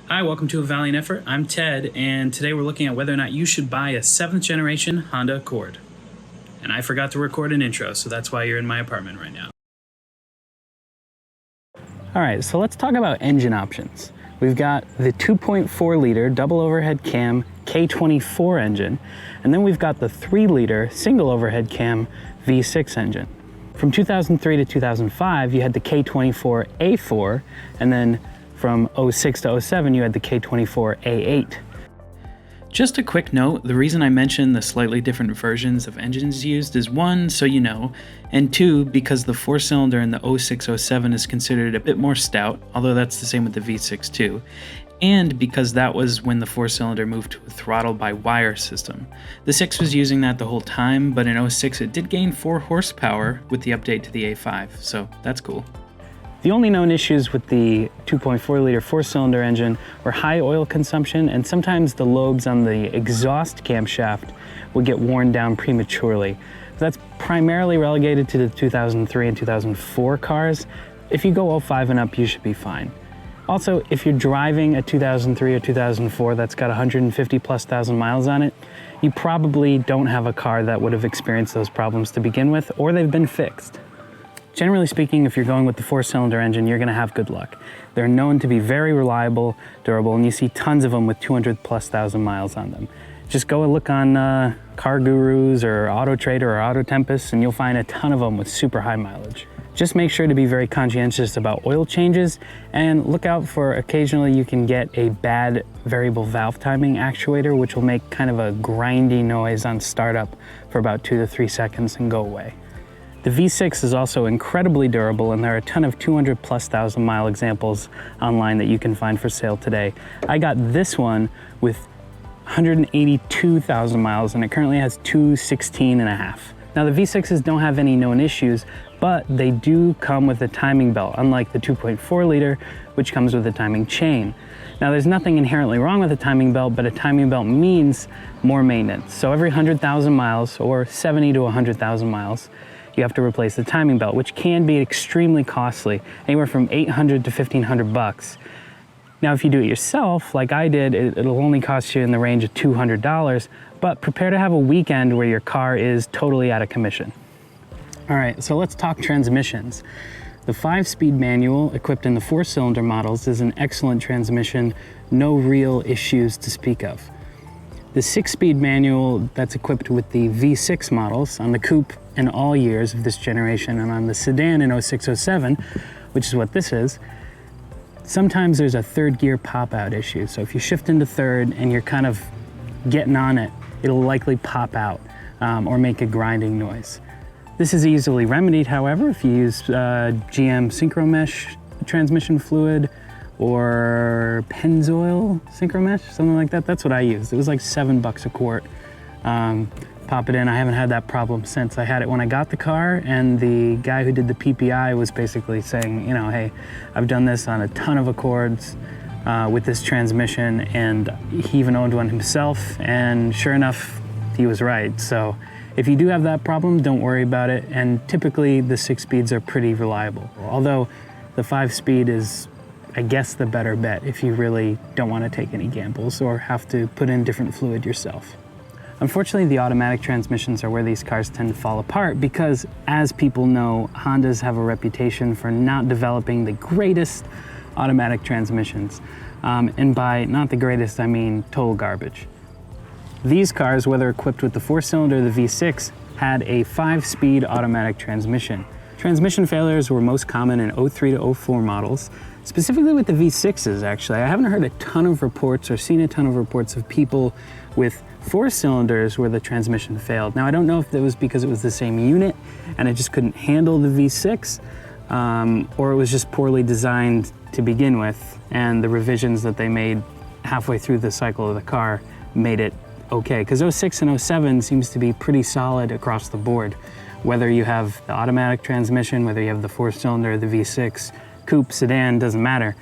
Hi, welcome to A Valiant Effort. I'm Ted, and today we're looking at whether or not you should buy a 7th generation Honda Accord. And I forgot to record an intro, so that's why you're in my apartment right now. All right, so let's talk about engine options. We've got the 2.4 liter double overhead cam K24 engine, and then we've got the 3 liter single overhead cam V6 engine. From 2003 to 2005, you had the K24 A4, and then from 06 to 07, you had the K24 A8. Just a quick note, the reason I mentioned the slightly different versions of engines used is 1, so you know, and 2, because the 4-cylinder in the 06-07 is considered a bit more stout, although that's the same with the V6 too, and because that was when the 4-cylinder moved to a throttle-by-wire system. The 6 was using that the whole time, but in 06 it did gain 4 horsepower with the update to the A5, so that's cool. The only known issues with the 2.4 liter 4-cylinder engine were high oil consumption, and sometimes the lobes on the exhaust camshaft would get worn down prematurely. That's primarily relegated to the 2003 and 2004 cars. If you go 05 and up, you should be fine. Also, if you're driving a 2003 or 2004 that's got 150 plus thousand miles on it, you probably don't have a car that would have experienced those problems to begin with, or they've been fixed. Generally speaking, if you're going with the 4-cylinder engine, you're gonna have good luck. They're known to be very reliable, durable, and you see tons of them with 200 plus thousand miles on them. Just go and look on Car Gurus or Auto Trader or Auto Tempest, and you'll find a ton of them with super high mileage. Just make sure to be very conscientious about oil changes, and look out for occasionally you can get a bad variable valve timing actuator, which will make kind of a grindy noise on startup for about 2 to 3 seconds and go away. The V6 is also incredibly durable, and there are a ton of 200 plus thousand mile examples online that you can find for sale today. I got this one with 182,000 miles, and it currently has 216 and a half. Now the V6s don't have any known issues, but they do come with a timing belt, unlike the 2.4 liter, which comes with a timing chain. Now there's nothing inherently wrong with a timing belt, but a timing belt means more maintenance. So every 100,000 miles, or 70 to 100,000 miles, you have to replace the timing belt, which can be extremely costly, anywhere from $800 to $1,500. Now, if you do it yourself, like I did, it'll only cost you in the range of $200, but prepare to have a weekend where your car is totally out of commission. All right, so let's talk transmissions. The 5-speed manual equipped in the 4-cylinder models is an excellent transmission, no real issues to speak of. The 6-speed manual that's equipped with the V6 models on the coupe in all years of this generation, and on the sedan in 06-07, which is what this is, sometimes there's a third gear pop-out issue. So if you shift into third and you're kind of getting on it, it'll likely pop out or make a grinding noise. This is easily remedied, however, if you use GM Synchro Mesh transmission fluid or Pennzoil Synchro Mesh, something like that. That's what I used. It was like $7 a quart. Pop it in. I haven't had that problem since. I had it when I got the car, and the guy who did the PPI was basically saying, you know, hey, I've done this on a ton of Accords with this transmission, and he even owned one himself, and sure enough, he was right. So if you do have that problem, don't worry about it, and typically the 6 speeds are pretty reliable. Although the 5-speed is, I guess, the better bet if you really don't want to take any gambles or have to put in different fluid yourself. Unfortunately, the automatic transmissions are where these cars tend to fall apart because, as people know, Hondas have a reputation for not developing the greatest automatic transmissions. And by not the greatest, I mean total garbage. These cars, whether equipped with the 4-cylinder or the V6, had a 5-speed automatic transmission. Transmission failures were most common in 03 to 04 models, specifically with the V6s, actually. I haven't heard a ton of reports or seen a ton of reports of people with 4-cylinders where the transmission failed. Now, I don't know if it was because it was the same unit and it just couldn't handle the V6, or it was just poorly designed to begin with, and the revisions that they made halfway through the cycle of the car made it okay. Because 06 and 07 seems to be pretty solid across the board. Whether you have the automatic transmission, whether you have the 4-cylinder, the V6, coupe, sedan, doesn't matter.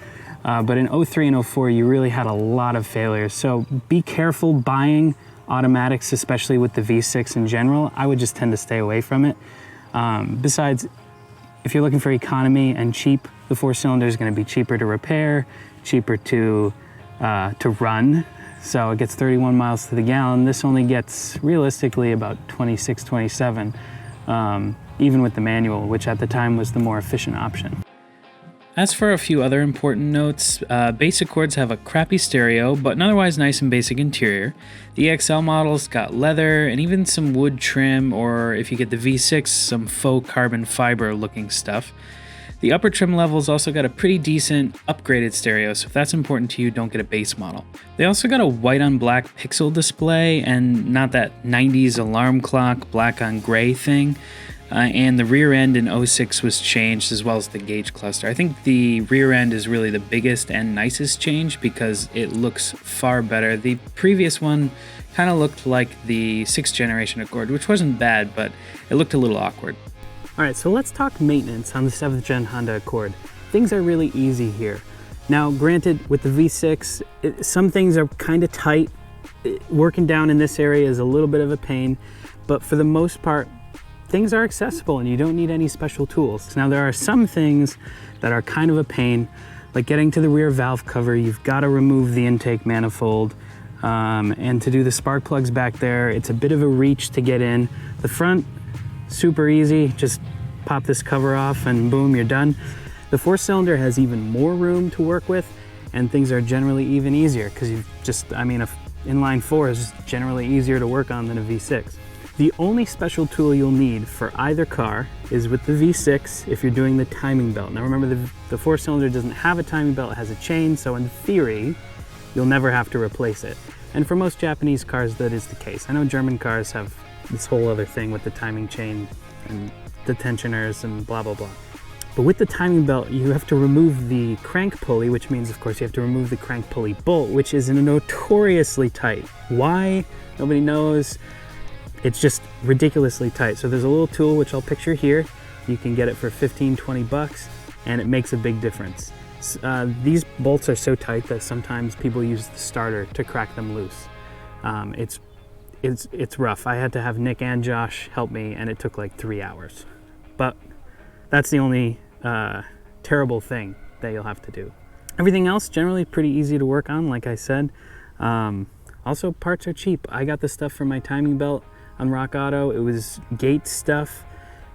But in 03 and 04, you really had a lot of failures. So be careful buying automatics, especially with the V6 in general. I would just tend to stay away from it. Besides, if you're looking for economy and cheap, the 4-cylinder is going to be cheaper to repair, cheaper to to run. So it gets 31 miles to the gallon. This only gets realistically about 26, 27, even with the manual, which at the time was the more efficient option. As for a few other important notes, base Accords have a crappy stereo, but an otherwise nice and basic interior. The EXL models got leather and even some wood trim, or if you get the V6, some faux carbon fiber looking stuff. The upper trim levels also got a pretty decent upgraded stereo, so if that's important to you, don't get a base model. They also got a white on black pixel display and not that 90s alarm clock black on gray thing. And the rear end in 06 was changed, as well as the gauge cluster. I think the rear end is really the biggest and nicest change because it looks far better. The previous one kind of looked like the 6th generation Accord, which wasn't bad, but it looked a little awkward. All right, so let's talk maintenance on the 7th gen Honda Accord. Things are really easy here. Now, granted, with the V6, some things are kind of tight. Working down in this area is a little bit of a pain, but for the most part, things are accessible and you don't need any special tools. Now, there are some things that are kind of a pain, like getting to the rear valve cover. You've got to remove the intake manifold, and to do the spark plugs back there, it's a bit of a reach to get in. The front, super easy, just pop this cover off and boom, you're done. The 4-cylinder has even more room to work with, and things are generally even easier because you've just, a inline 4 is just generally easier to work on than a V6. The only special tool you'll need for either car is with the V6 if you're doing the timing belt. Now remember, the 4-cylinder doesn't have a timing belt, it has a chain, so in theory, you'll never have to replace it. And for most Japanese cars, that is the case. I know German cars have this whole other thing with the timing chain and the tensioners and blah, blah, blah. But with the timing belt, you have to remove the crank pulley, which means, of course, you have to remove the crank pulley bolt, which is notoriously tight. Why? Nobody knows. It's just ridiculously tight. So there's a little tool, which I'll picture here. You can get it for 15, 20 bucks, and it makes a big difference. These bolts are so tight that sometimes people use the starter to crack them loose. It's rough. I had to have Nick and Josh help me, and it took like 3 hours. But that's the only terrible thing that you'll have to do. Everything else, generally pretty easy to work on, like I said. Also, parts are cheap. I got the stuff for my timing belt on Rock Auto. It was Gates stuff,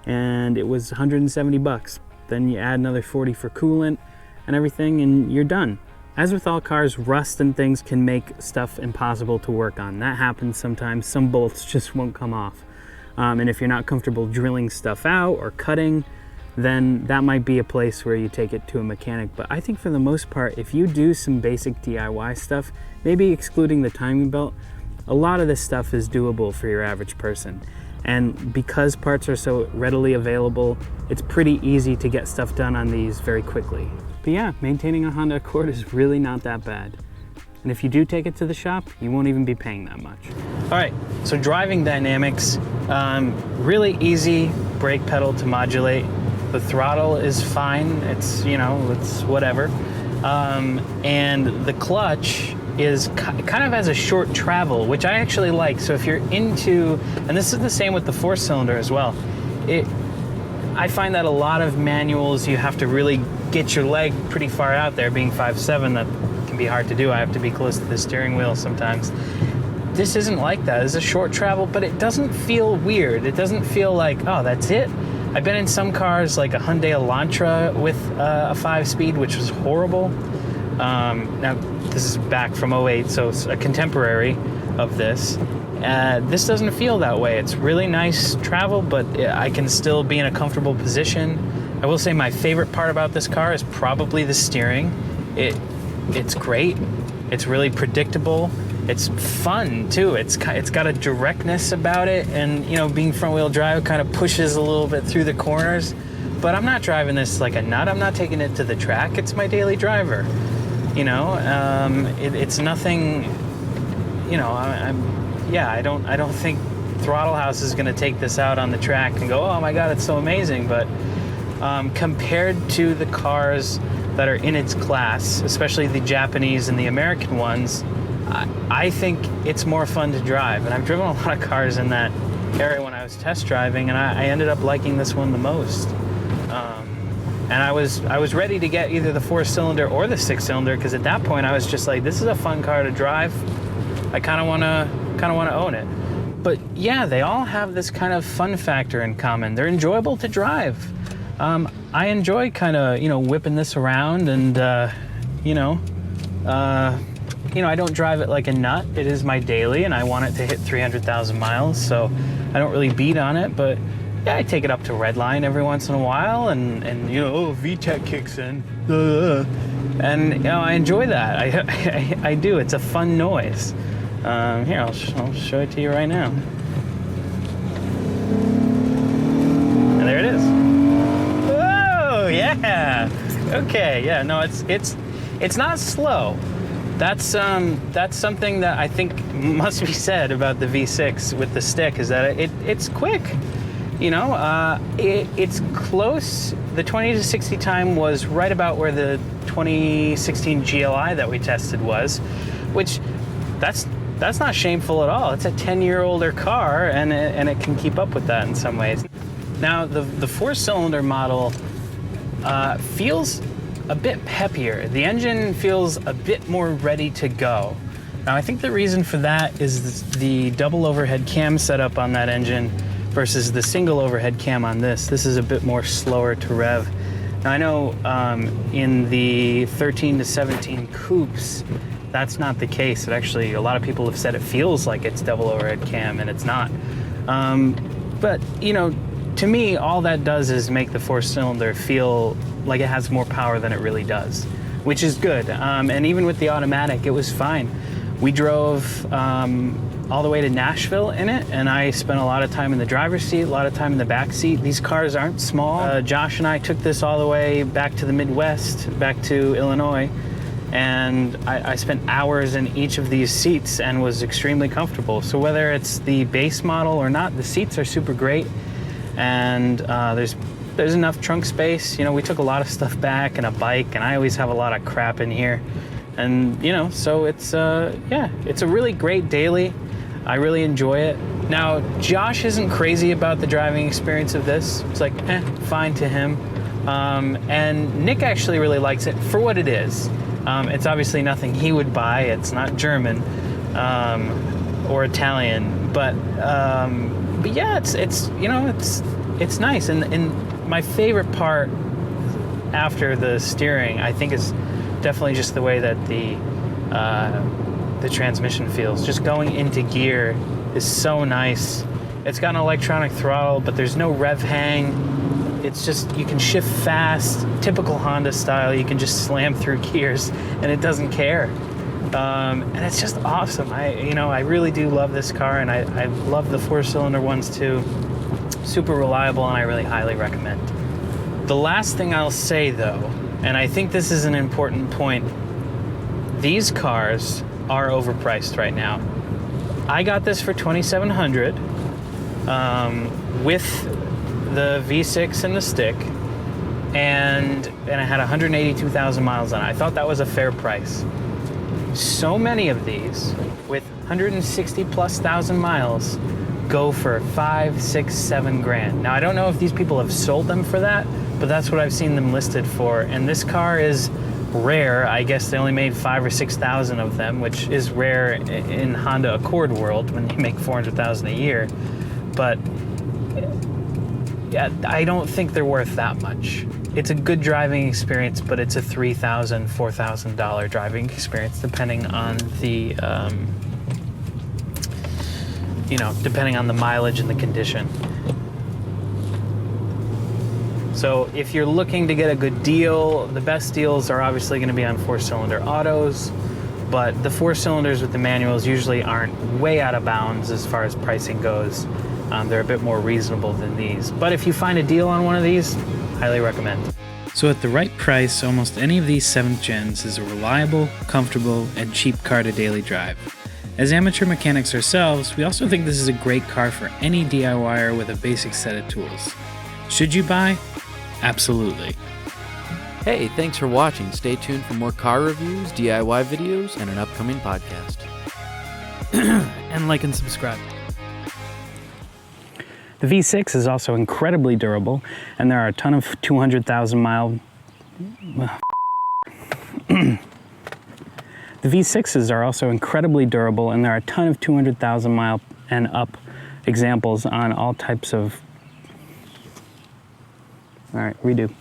and it was 170 bucks. Then you add another 40 for coolant and everything, and you're done. As with all cars, rust and things can make stuff impossible to work on. That happens sometimes. Some bolts just won't come off. And if you're not comfortable drilling stuff out or cutting, then that might be a place where you take it to a mechanic. But I think for the most part, if you do some basic DIY stuff, maybe excluding the timing belt, a lot of this stuff is doable for your average person. And because parts are so readily available, it's pretty easy to get stuff done on these very quickly. But yeah, maintaining a Honda Accord is really not that bad. And if you do take it to the shop, you won't even be paying that much. All right, so driving dynamics, really easy brake pedal to modulate. The throttle is fine, it's whatever. And the clutch is kind of has a short travel, which I actually like. So if you're into, and this is the same with the 4-cylinder as well, I find that a lot of manuals, you have to really get your leg pretty far out there. Being 5'7", that can be hard to do. I have to be close to the steering wheel sometimes. This isn't like that. It's a short travel, but it doesn't feel weird. It doesn't feel like, oh, that's it. I've been in some cars like a Hyundai Elantra with a 5-speed, which was horrible. Now, this is back from 08, so it's a contemporary of this. This doesn't feel that way. It's really nice travel, but I can still be in a comfortable position. I will say my favorite part about this car is probably the steering. It's great. It's really predictable. It's fun too. It's got a directness about it, and being front-wheel drive kind of pushes a little bit through the corners. But I'm not driving this like a nut. I'm not taking it to the track. It's my daily driver. It's nothing. I don't think Throttle House is going to take this out on the track and go, oh my God, it's so amazing. But compared to the cars that are in its class, especially the Japanese and the American ones, I think it's more fun to drive. And I've driven a lot of cars in that area when I was test driving, and I ended up liking this one the most. And I was ready to get either the 4-cylinder or the 6-cylinder, because at that point I was just like, this is a fun car to drive. I kind of want to own it. But yeah, they all have this kind of fun factor in common. They're enjoyable to drive. I enjoy kind of, whipping this around, and I don't drive it like a nut. It is my daily, and I want it to hit 300,000 miles, so I don't really beat on it, but yeah, I take it up to redline every once in a while, and VTEC kicks in, and I enjoy that. I do. It's a fun noise. Here, I'll show it to you right now. And there it is. Oh yeah. Okay. Yeah. No, it's not slow. That's something that I think must be said about the V6 with the stick, is that it's quick. It's close. The 20 to 60 time was right about where the 2016 GLI that we tested was, which that's not shameful at all. It's a 10-year-older car, and it can keep up with that in some ways. Now, the 4-cylinder model feels a bit peppier. The engine feels a bit more ready to go. Now, I think the reason for that is the double overhead cam setup on that engine versus the single overhead cam on this. This is a bit more slower to rev. Now, I know in the 13 to 17 coupes, that's not the case. It actually, a lot of people have said it feels like it's double overhead cam, and it's not. But, to me, all that does is make the 4-cylinder feel like it has more power than it really does, which is good. And even with the automatic, it was fine. We drove all the way to Nashville in it, and I spent a lot of time in the driver's seat, a lot of time in the back seat. These cars aren't small. Josh and I took this all the way back to the Midwest, back to Illinois, and I spent hours in each of these seats and was extremely comfortable. So whether it's the base model or not, the seats are super great, and there's enough trunk space. We took a lot of stuff back and a bike, and I always have a lot of crap in here. And, so it's a really great daily. I really enjoy it. Now, Josh isn't crazy about the driving experience of this. It's like, fine to him. And Nick actually really likes it for what it is. It's obviously nothing he would buy. It's not German or Italian, but yeah, it's nice. And my favorite part after the steering, I think, is definitely just the way that the transmission feels. Just going into gear is so nice. It's got an electronic throttle, but there's no rev hang. It's just, you can shift fast, typical Honda style. You can just slam through gears and it doesn't care. And it's just awesome. I really do love this car, and I love the 4-cylinder ones too. Super reliable, and I really highly recommend. The last thing I'll say though, and I think this is an important point, these cars are overpriced right now. I got this for $2,700 with the V6 and the stick, and I had 182,000 miles on it. I thought that was a fair price. So many of these with 160 plus thousand miles go for $5, $6, $7 grand. Now, I don't know if these people have sold them for that, but that's what I've seen them listed for. And this car is rare. I guess they only made 5,000 or 6,000 of them, which is rare in Honda Accord world when they make 400,000 a year. But yeah, I don't think they're worth that much. It's a good driving experience, but it's a $3,000, $4,000 driving experience, depending on the, depending on the mileage and the condition. So if you're looking to get a good deal, the best deals are obviously going to be on 4-cylinder autos, but the 4-cylinders with the manuals usually aren't way out of bounds as far as pricing goes. They're a bit more reasonable than these. But if you find a deal on one of these, highly recommend. So at the right price, almost any of these 7th gens is a reliable, comfortable, and cheap car to daily drive. As amateur mechanics ourselves, we also think this is a great car for any DIYer with a basic set of tools. Should you buy? Absolutely. Hey, thanks for watching. Stay tuned for more car reviews, DIY videos, and an upcoming podcast. And like and subscribe. The V6 is also incredibly durable, and there are a ton of 200,000 mile... The V6s are also incredibly durable, and there are a ton of 200,000 mile and up examples on all types of... All right, redo.